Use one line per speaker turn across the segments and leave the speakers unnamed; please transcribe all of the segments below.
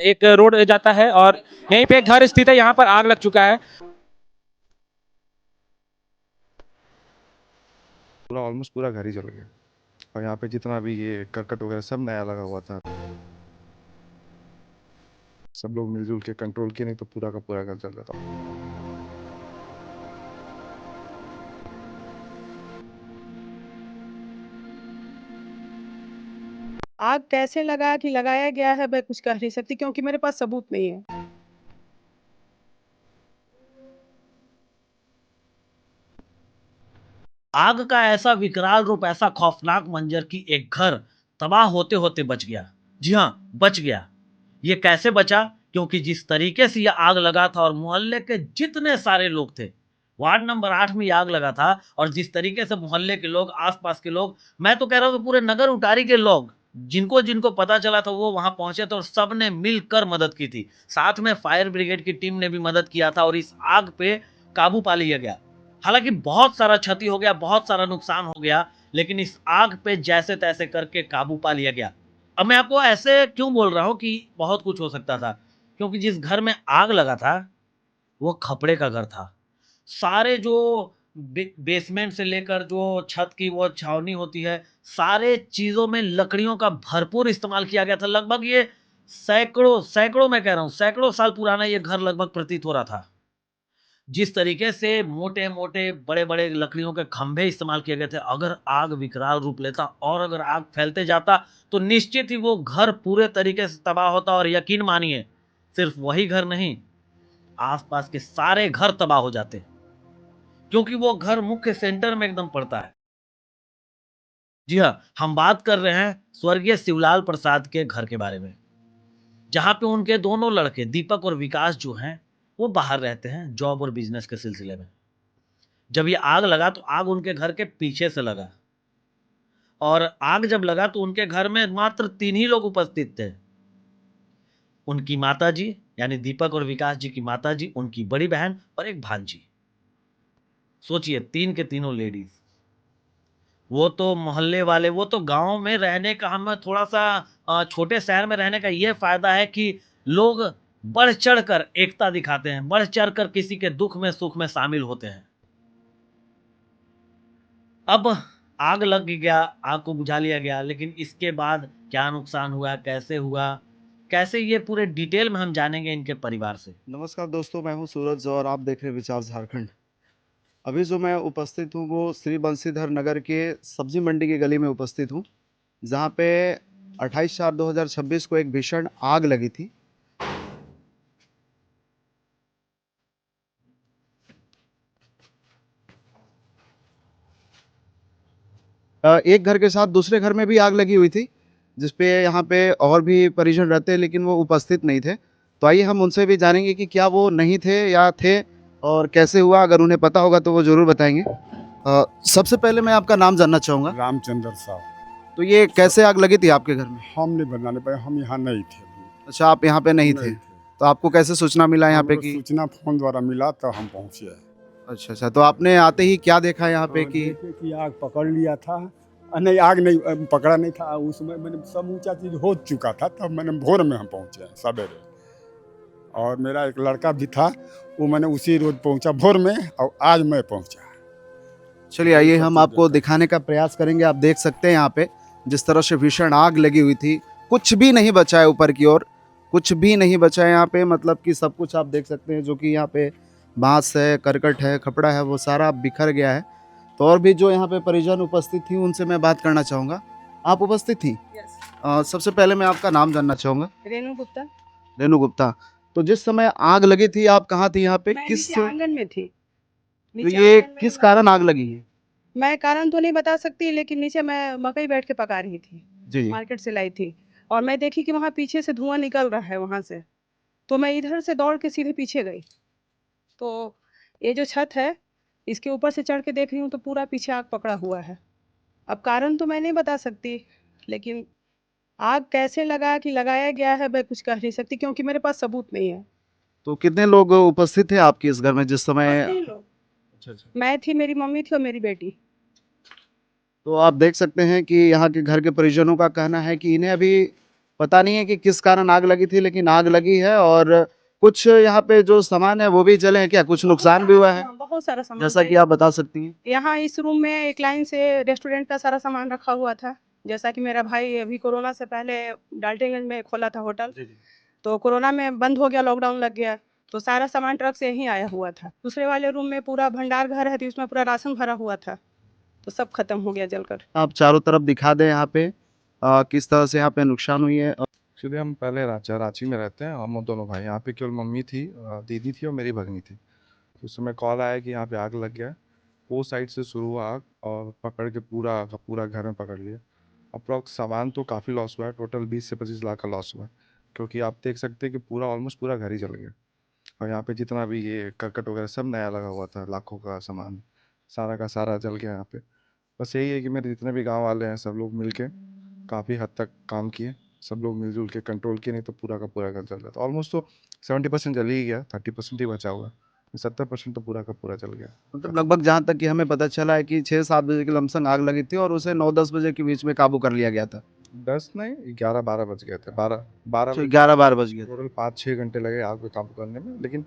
एक रोड जाता है और यहीं पे एक घर स्थित है, यहाँ पर आग लग चुका है।
पूरा ऑलमोस्ट पूरा घर ही जल गया। और यहाँ पे जितना भी ये करकट वगैरह सब नया लगा हुआ था। सब लोग मिलजुल के कंट्रोल किए, नहीं तो पूरा का पूरा घर जल जाता।
आग कैसे लगा कि लगाया गया है मैं कुछ कह नहीं सकती क्योंकि मेरे पास सबूत नहीं है।
आग का ऐसा विकराल रूप, ऐसा खौफनाक मंजर कि एक घर तबाह होते होते बच गया। जी हाँ, बच गया। ये कैसे बचा? क्योंकि जिस तरीके से यह आग लगा था और मोहल्ले के जितने सारे लोग थे, वार्ड नंबर 8 में यह आग लगा था, और जिस तरीके से मोहल्ले के लोग, आसपास के लोग, मैं तो कह रहा हूँ कि पूरे नगर उटारी के लोग, जिनको जिनको पता चला था वो वहां पहुंचे थे और सबने मिलकर मदद की थी। साथ में फायर ब्रिगेड की टीम ने भी मदद किया था और इस आग पे काबू पा लिया गया। हालांकि बहुत सारा क्षति हो गया, बहुत सारा नुकसान हो गया, लेकिन इस आग पे जैसे तैसे करके काबू पा लिया गया। अब मैं आपको ऐसे क्यों बोल रहा हूं कि बहुत कुछ हो सकता था, क्योंकि जिस घर में आग लगा था वो खपड़े का घर था। सारे जो बेसमेंट से लेकर जो छत की वो छावनी होती है, सारे चीजों में लकड़ियों का भरपूर इस्तेमाल किया गया था। लगभग ये सैकड़ों सैकड़ों, मैं कह रहा हूं सैकड़ों साल पुराना ये घर लगभग प्रतीत हो रहा था। जिस तरीके से मोटे मोटे बड़े बड़े लकड़ियों के खंभे इस्तेमाल किए गए थे, अगर आग विकराल रूप लेता और अगर आग फैलते जाता तो निश्चित ही वो घर पूरे तरीके से तबाह होता। और यकीन मानिए, सिर्फ वही घर नहीं, आसपास के सारे घर तबाह हो जाते, क्योंकि वो घर मुख्य सेंटर में एकदम पड़ता है। जी हाँ, हम बात कर रहे हैं स्वर्गीय शिवलाल प्रसाद के घर के बारे में, जहां पे उनके दोनों लड़के दीपक और विकास जो हैं वो बाहर रहते हैं जॉब और बिजनेस के सिलसिले में। जब ये आग लगा तो आग उनके घर के पीछे से लगा, और आग जब लगा तो उनके घर में मात्र 3 ही लोग उपस्थित थे। उनकी माताजी, यानी दीपक और विकास जी की माताजी, उनकी बड़ी बहन और एक भांजी। सोचिए, 3 के तीनों लेडीज। वो तो मोहल्ले वाले, वो तो गांव में रहने का, हमें थोड़ा सा छोटे शहर में रहने का ये फायदा है कि लोग बढ़ चढ़ कर एकता दिखाते हैं, बढ़ चढ़ कर किसी के दुख में सुख में शामिल होते हैं। अब आग लग गया, आग को बुझा लिया गया, लेकिन इसके बाद क्या नुकसान हुआ, कैसे हुआ, कैसे, ये पूरे डिटेल में हम जानेंगे इनके परिवार से।
नमस्कार दोस्तों, मैं हूं सूरज और आप देख रहे हैं विचार झारखंड। अभी जो मैं उपस्थित हूं वो श्री बंशीधर नगर के सब्जी मंडी की गली में उपस्थित हूं, जहां पे 28/4/2026 को एक भीषण आग लगी थी। एक घर के साथ दूसरे घर में भी आग लगी हुई थी, जिसपे यहाँ पे और भी परिजन रहते हैं, लेकिन वो उपस्थित नहीं थे। तो आइए हम उनसे भी जानेंगे कि क्या वो नहीं थे या थे, और कैसे हुआ। अगर उन्हें पता होगा तो वो ज़रूर बताएंगे। सबसे पहले मैं आपका नाम जानना चाहूँगा।
रामचंद्र साहब।
तो ये कैसे आग लगी थी आपके घर में?
हम नहीं बनाने पाए, हम यहाँ नहीं थे अभी।
अच्छा, आप यहाँ पे नहीं थे।
नहीं थे।
तो आपको कैसे सूचना मिला यहाँ पे
हमको
कि?
सूचना फोन द्वारा मिला तो हम पहुँचे।
अच्छा अच्छा, तो आपने आते ही क्या देखा यहाँ पे कि?
देखे कि आग पकड़ लिया था। नहीं, आग नहीं पकड़ा नहीं था उस समय, मैंने सब ऊंचा चीज हो चुका था, तब मैंने भोर में हम पहुँचे सवेरे। और मेरा एक लड़का भी था, वो मैंने उसी रोज पहुँचा भोर में, और आज मैं पहुँचा।
चलिए आइए हम आपको दिखाने का प्रयास करेंगे। आप देख सकते हैं यहाँ पे जिस तरह से भीषण आग लगी हुई थी, कुछ भी नहीं बचा है ऊपर की ओर, कुछ भी नहीं बचा है यहाँ पे। मतलब कि सब कुछ आप देख सकते हैं, जो कि यहाँ पे बांस है, करकट है, खपड़ा है, वो सारा बिखर गया है। तो और भी जो यहाँ पे परिजन उपस्थित थी उनसे मैं बात करना चाहूँगा। आप उपस्थित थी? सबसे पहले मैं आपका नाम जानना चाहूँगा।
रेणु गुप्ता।
रेणु गुप्ता। तो जिस समय आग लगी थी आप कहाँ थी यहाँ पे?
मैं
किस,
नीचे आंगन में थी।
तो
नीचे
ये
आंगन में
किस कारण आग लगी है?
मैं कारण तो नहीं बता सकती, लेकिन नीचे मैं मकई बैठ के पका रही थी,
जी।
मार्केट से लाई थी, और मैं देखी कि वहाँ पीछे से धुआं निकल रहा है वहां से। तो मैं इधर से दौड़ के सीधे पीछे गई, तो ये जो छत है इसके ऊपर से चढ़ के देख रही हूँ तो पूरा पीछे आग पकड़ा हुआ है। अब कारण तो मैं नहीं बता सकती, लेकिन आग कैसे लगा कि लगाया गया है मैं कुछ कह नहीं सकती क्योंकि मेरे पास सबूत नहीं है।
तो कितने लोग उपस्थित थे आपके इस घर में जिस समय?
3 लोग।
अच्छा अच्छा।
मैं थी, मेरी मम्मी थी और मेरी बेटी।
तो आप देख सकते हैं कि यहाँ के घर के परिजनों का कहना है कि इन्हें अभी पता नहीं है कि किस कारण आग लगी थी, लेकिन आग लगी है और कुछ यहाँ पे जो सामान है वो भी जले हैं क्या? कुछ नुकसान भी हुआ है
हाँ, बहुत सारा सामान
जैसा
है।
कि आप बता सकती हैं?
यहाँ इस रूम में एक लाइन से रेस्टोरेंट का सारा सामान रखा हुआ था। जैसा कि मेरा भाई अभी कोरोना से पहले डाल्टनगंज में खोला था होटल, तो कोरोना में बंद हो गया, लॉकडाउन लग गया, तो सारा सामान ट्रक से ही आया हुआ था। दूसरे वाले रूम में पूरा भंडार घर है, तो उसमें पूरा राशन भरा हुआ था, तो सब खत्म हो गया जलकर।
आप चारों तरफ दिखा दें यहाँ पे किस तरह से यहाँ पे नुकसान हुई है।
एक्चुअली हम पहले रांची में रहते हैं, हम दोनों भाई। यहाँ पे केवल मम्मी थी, दीदी थी और मेरी भगनी थी। तो उस समय कॉल आया कि यहाँ पे आग लग गया है। वो साइड से शुरू हुआ आग और पकड़ के पूरा का पूरा घर में पकड़ लिया। अप्रॉक्स सामान तो काफ़ी लॉस हुआ है, टोटल 20 से 25 लाख का लॉस हुआ है, क्योंकि आप देख सकते हैं कि पूरा ऑलमोस्ट पूरा घर ही जल गया। और यहाँ पे जितना भी ये करकट वगैरह सब नया लगा हुआ था, लाखों का सामान सारा का सारा जल गया यहाँ पे। बस यही है कि मेरे जितने भी गांव वाले हैं सब लोग मिलके काफ़ी हद तक काम किए, सब लोग मिलजुल के कंट्रोल किए, नहीं तो पूरा का पूरा घर जल जाता। ऑलमोस्ट तो 70% जल ही गया, 30% ही बचा हुआ है, 70% तो पूरा का पूरा जल गया।
मतलब लगभग जहाँ तक कि हमें पता चला है कि 6-7 बजे के लमसम आग लगी थी और उसे 9-10 बजे के बीच में काबू कर लिया गया था।
10 नहीं 11-12 बज गए थे, 12
तो 11-12 बज गए थे।
टोटल 5-6 घंटे लगे आग को काबू करने में। लेकिन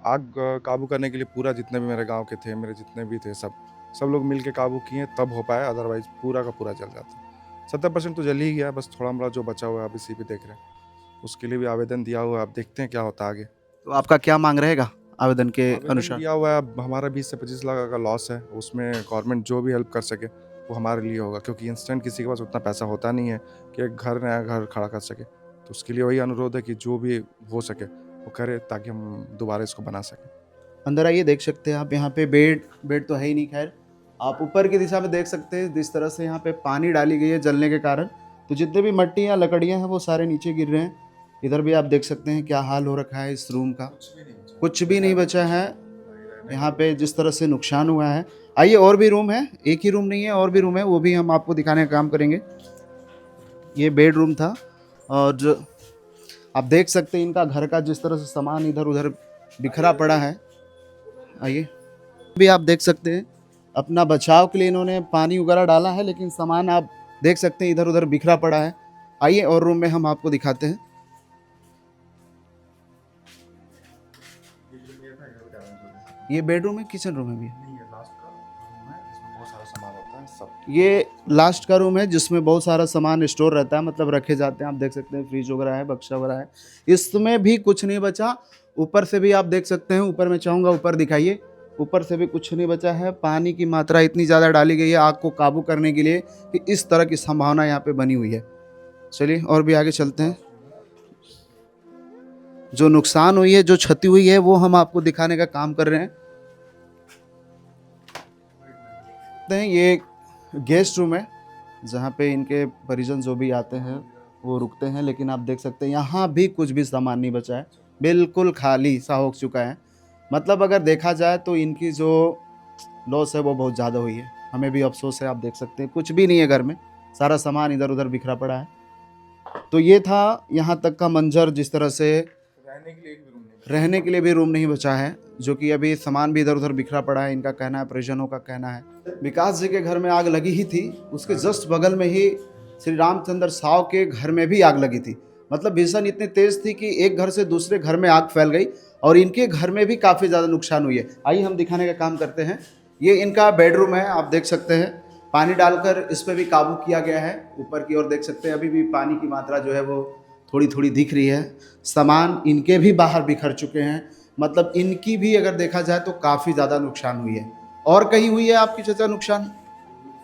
आग काबू करने के लिए पूरा जितने भी मेरे गांव के थे, मेरे जितने भी थे, सब लोग मिल के काबू किए तब हो पाया, अदरवाइज पूरा का पूरा जल जाता। 70% तो जल ही गया, बस थोड़ा मोड़ा जो बचा हुआ है अभी इसी पे देख रहे हैं, उसके लिए भी आवेदन दिया हुआ है। अब देखते हैं क्या होता है आगे।
तो आपका क्या मांग रहेगा आवेदन के
आवेदन
अनुसार?
दिया हुआ है, अब हमारा 20 से 25 लाख का लॉस है, उसमें गवर्नमेंट जो भी हेल्प कर सके वो हमारे लिए होगा, क्योंकि इंस्टेंट किसी के पास उतना पैसा होता नहीं है कि एक नया घर खड़ा कर सके। तो उसके लिए वही अनुरोध है कि जो भी हो सके वो करे, ताकि हम दोबारा इसको बना सकें।
अंदर आइए, देख सकते हैं आप यहाँ पे बेड तो है ही नहीं। खैर, आप ऊपर की दिशा में देख सकते हैं जिस तरह से यहाँ पे पानी डाली गई है जलने के कारण, तो जितने भी मट्टियाँ लकड़ियाँ हैं वो सारे नीचे गिर रहे हैं। इधर भी आप देख सकते हैं क्या हाल हो रखा है इस रूम का, कुछ भी नहीं बचा है यहाँ पे, जिस तरह से नुकसान हुआ है। आइए, और भी रूम है, एक ही रूम नहीं है, और भी रूम है, वो भी हम आपको दिखाने का काम करेंगे। ये बेडरूम था और जो आप देख सकते हैं इनका घर का जिस तरह से सामान इधर उधर बिखरा पड़ा है। आइए, भी आप देख सकते हैं अपना बचाव के लिए इन्होंने पानी वगैरह डाला है, लेकिन सामान आप देख सकते हैं इधर उधर बिखरा पड़ा है। आइए, और रूम में हम आपको दिखाते हैं। ये बेडरूम है, किचन रूम है भी? ये लास्ट का रूम है जिसमें बहुत सारा सामान स्टोर रहता है, मतलब रखे जाते हैं। आप देख सकते हैं फ्रिज वगैरह है, बक्सा वगैरह है, इसमें भी कुछ नहीं बचा। ऊपर से भी आप देख सकते हैं, ऊपर मैं चाहूँगा ऊपर दिखाइए, ऊपर से भी कुछ नहीं बचा है। पानी की मात्रा इतनी ज़्यादा डाली गई है आग को काबू करने के लिए कि इस तरह की संभावना यहाँ पे बनी हुई है। चलिए और भी आगे चलते हैं। जो नुकसान हुई है, जो क्षति हुई है, वो हम आपको दिखाने का काम कर रहे हैं। ये गेस्ट रूम है जहाँ पे इनके परिजन जो भी आते हैं वो रुकते हैं, लेकिन आप देख सकते हैं यहाँ भी कुछ भी सामान नहीं बचा है, बिल्कुल खाली सा हो चुका है। मतलब अगर देखा जाए तो इनकी जो लॉस है वो बहुत ज़्यादा हुई है। हमें भी अफसोस है, आप देख सकते हैं कुछ भी नहीं है घर में, सारा सामान इधर उधर बिखरा पड़ा है। तो ये था यहाँ तक का मंजर, जिस तरह से रहने के लिए भी रूम नहीं बचा है, जो कि अभी सामान भी इधर उधर बिखरा पड़ा है। इनका कहना है, परिजनों का कहना है। विकास जी के घर में आग लगी ही थी, उसके जस्ट बगल में ही श्री रामचंद्र साव के घर में भी आग लगी थी। मतलब भीषण इतनी तेज थी कि एक घर से दूसरे घर में आग फैल गई और इनके घर में भी काफ़ी ज़्यादा नुकसान हुई है। आइए हम दिखाने का काम करते हैं। ये इनका बेडरूम है, आप देख सकते हैं पानी डालकर इस पर भी काबू किया गया है। ऊपर की ओर देख सकते हैं अभी भी पानी की मात्रा जो है वो थोड़ी थोड़ी दिख रही है। सामान इनके भी बाहर बिखर चुके हैं, मतलब इनकी भी अगर देखा जाए तो काफ़ी ज़्यादा नुकसान हुई है। और कहीं हुई है आपकी चाचा नुकसान?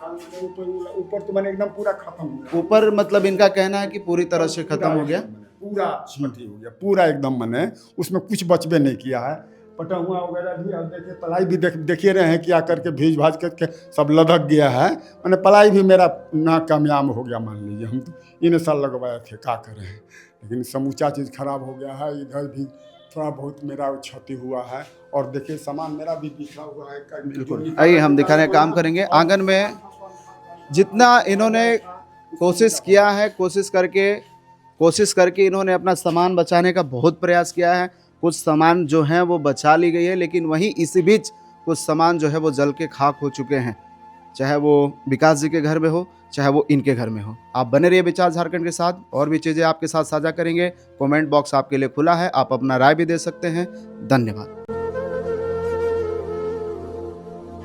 ऊपर तो मैंने एकदम पूरा खत्म हो गया।
ऊपर मतलब इनका कहना है कि पूरी तरह से खत्म हो गया,
पूरा क्षति हो गया, पूरा एकदम। मैंने उसमें कुछ बचबे नहीं किया है। पटहुआ वगैरह भी, अब देखिए पलाई भी देखिए रहे हैं क्या करके भीज भाज करके सब लदक गया है। मैंने पलाई भी मेरा नाकामयाब हो गया, मान लीजिए। हम तो इन साल लगवाए थे, क्या करें, लेकिन समूचा चीज़ खराब हो गया है। इधर भी थोड़ा बहुत मेरा क्षति हुआ है और देखिए सामान मेरा भी बिखरा हुआ है।
बिल्कुल। आइए हम दिखाने का काम करेंगे। आंगन में जितना इन्होंने कोशिश किया है, कोशिश करके इन्होंने अपना सामान बचाने का बहुत प्रयास किया है। कुछ सामान जो है वो बचा ली गई है, लेकिन वहीं इसी बीच कुछ सामान जो है वो जल के खाक हो चुके हैं। चाहे वो विकास जी के घर में हो, चाहे वो इनके घर में हो। आप बने रहिए विचार झारखंड के साथ, और भी चीज़ें आपके साथ साझा करेंगे। कमेंट बॉक्स आपके लिए खुला है, आप अपना राय भी दे सकते हैं। धन्यवाद।